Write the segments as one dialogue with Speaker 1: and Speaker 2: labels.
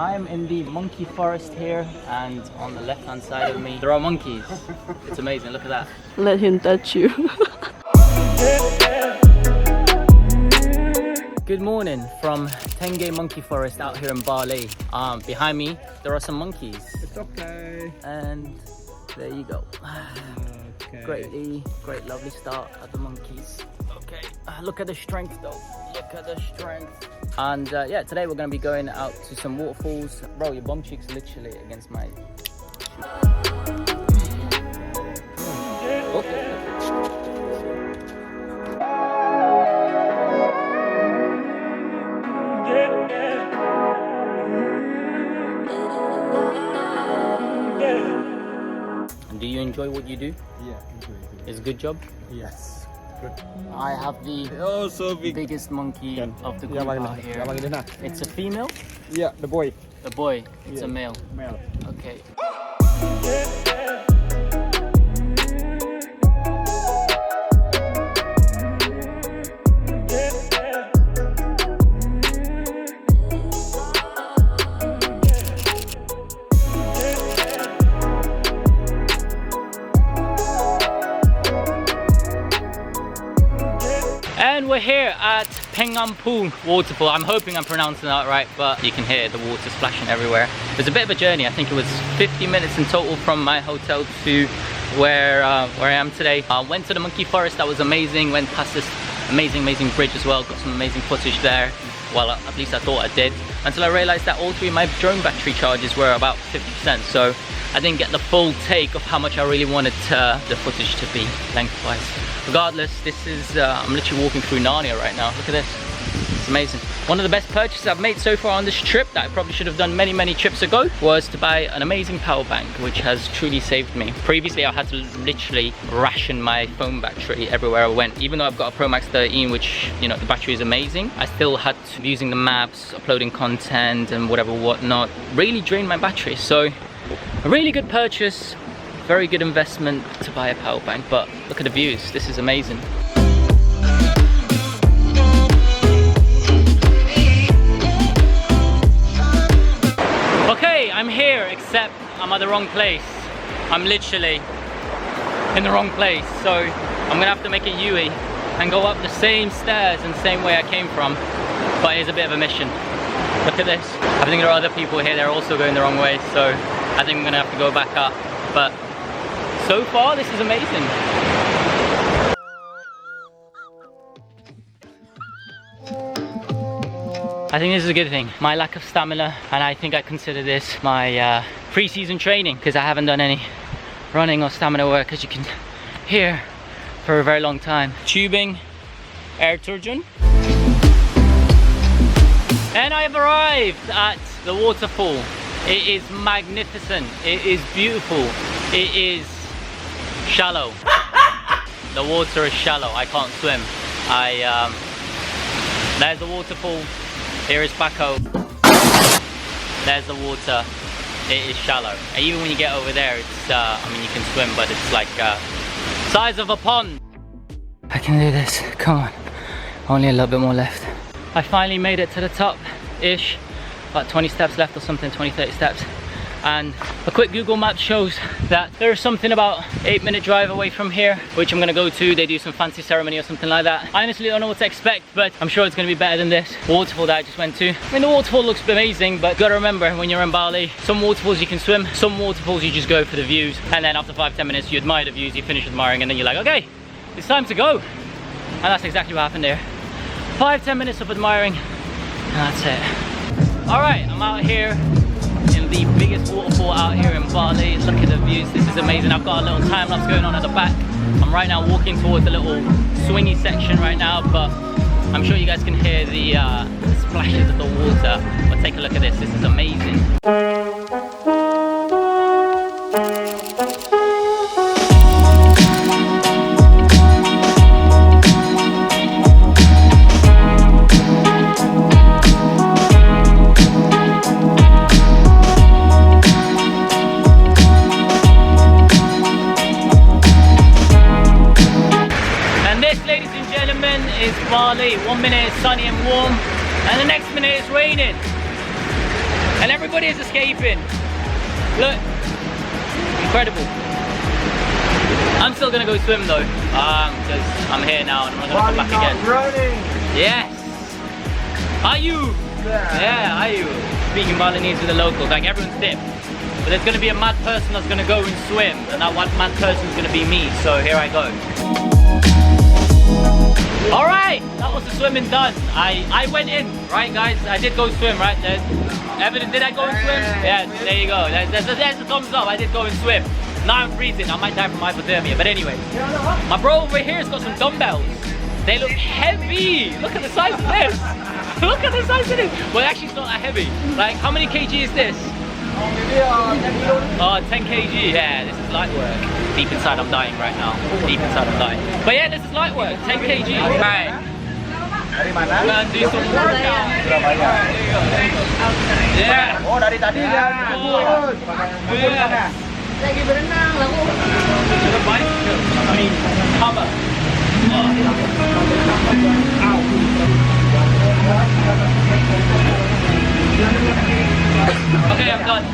Speaker 1: I'm in the monkey forest here, and on the left hand side of me there are monkeys. It's amazing, look at that.
Speaker 2: Let him touch you.
Speaker 1: Good morning from Sangeh monkey forest out here in Bali. Behind me there are some monkeys.
Speaker 3: It's okay.
Speaker 1: And there you go.
Speaker 3: Okay.
Speaker 1: Great lovely start at the monkeys. Okay, look at the strength though. Look at the strength. And yeah, today we're going to be going out to some waterfalls. Bro, your bum cheek's literally against my... Okay. Do you enjoy what you do?
Speaker 3: Yeah, enjoy it.
Speaker 1: It's a good job?
Speaker 3: Yes. Good.
Speaker 1: I have the biggest monkey of the group out here. It's a female?
Speaker 3: Yeah, the boy.
Speaker 1: A boy. It's
Speaker 3: Yeah.
Speaker 1: a male.
Speaker 3: Male.
Speaker 1: Okay. And we're here at Pengempu Waterfall. I'm hoping I'm pronouncing that right, but you can hear the water splashing everywhere. It was a bit of a journey. I think it was 50 minutes in total from my hotel to where I am today. I went to the monkey forest, that was amazing. Went past this amazing bridge as well. Got some amazing footage there. Well, at least I thought I did. Until I realized that all three of my drone battery charges were about 50%. So I didn't get the full take of how much I really wanted the footage to be lengthwise. Regardless, this is, I'm literally walking through Narnia right now. Look at this, it's amazing. One of the best purchases I've made so far on this trip, that I probably should have done many trips ago, was to buy an amazing power bank, which has truly saved me. Previously, I had to literally ration my phone battery everywhere I went. Even though I've got a Pro Max 13, which, you know, the battery is amazing, I still had to be using the maps, uploading content and whatnot, really drained my battery. So, a really good purchase. Very good investment to buy a power bank, but look at the views, this is amazing. Okay, I'm here, except I'm at the wrong place. I'm literally in the wrong place, so I'm gonna have to make a U-turn and go up the same stairs and the same way I came from, but it's a bit of a mission. Look at this. I think there are other people here that are also going the wrong way, so I think I'm gonna have to go back up, but so far, this is amazing. I think this is a good thing. My lack of stamina, and I think I consider this my pre-season training, because I haven't done any running or stamina work, as you can hear, for a very long time. Tubing, air turgeon. And I have arrived at the waterfall. It is magnificent. It is beautiful. It is shallow. The water is shallow. I can't swim. There's the waterfall. Here is Bako. There's the water. It is shallow. And even when you get over there, it's I mean, you can swim, but it's like size of a pond. I can do this. Come on. Only a little bit more left. I finally made it to the top-ish. About 20 steps left or something, 20-30 steps. And a quick Google map shows that there's something about 8-minute drive away from here, which I'm gonna go to. They do some fancy ceremony or something like that. I honestly don't know what to expect, but I'm sure it's gonna be better than this waterfall that I just went to. I mean, the waterfall looks amazing, but you gotta remember, when you're in Bali, some waterfalls you can swim, some waterfalls you just go for the views, and then after 5-10 minutes you admire the views, you finish admiring, and then you're like, okay, it's time to go. And that's exactly what happened there. 5-10 minutes of admiring, and that's it. All right, I'm out here in the biggest waterfall out here in Bali. Look at the views, this is amazing. I've got a little time lapse going on at the back. I'm right now walking towards the little swingy section right now, but I'm sure you guys can hear the splashes of the water. But take a look at this, this is amazing. Is Bali. 1 minute it's sunny and warm, and the next minute it's raining. And everybody Everybody is escaping. Look, incredible. I'm still gonna go swim though, because I'm here now and I'm not gonna come back again.
Speaker 3: Running.
Speaker 1: Yes. Are you? Yeah, are you? Speaking Balinese with the locals, like everyone's dipped. But there's gonna be a mad person that's gonna go and swim, and that one mad person is gonna be me. So here I go. All right, that was the swimming done. I went in, right, guys? I did go swim, right? There's evidence. Did I go and swim? Yeah, there you go. There's the thumbs up. I did go and swim. Now I'm freezing. I might die from hypothermia. But anyway, my bro over here has got some dumbbells. They look heavy. Look at the size of this. Look at the size of this. Well, actually, it's not that heavy. Like, how many kg is this? Oh, 10 kg. Yeah, this is light work. Deep inside, I'm dying right now. Deep inside, I'm dying. But yeah, this is light work. 10 kg. Right.
Speaker 3: Dari mana?
Speaker 1: We're gonna do some workout.
Speaker 3: Surabaya.
Speaker 1: Yeah.
Speaker 3: Oh, dari tadi dia.
Speaker 2: Lagi berenang lah.
Speaker 1: Cover. Okay, I'm done.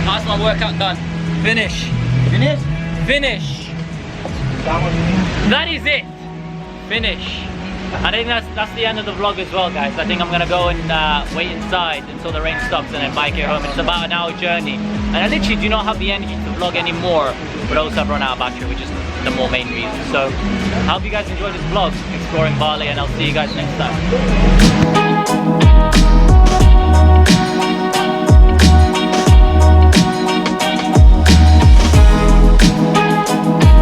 Speaker 1: That's my workout done. Finish.
Speaker 3: Finish.
Speaker 1: Finish. That is it. Finish. I think that's the end of the vlog as well, guys. I think I'm gonna go and wait inside until the rain stops and then bike it home. It's about an hour journey, and I literally do not have the energy to vlog anymore. But also I've run out of battery, which is the more main reason. So I hope you guys enjoyed this vlog exploring Bali, and I'll see you guys next time.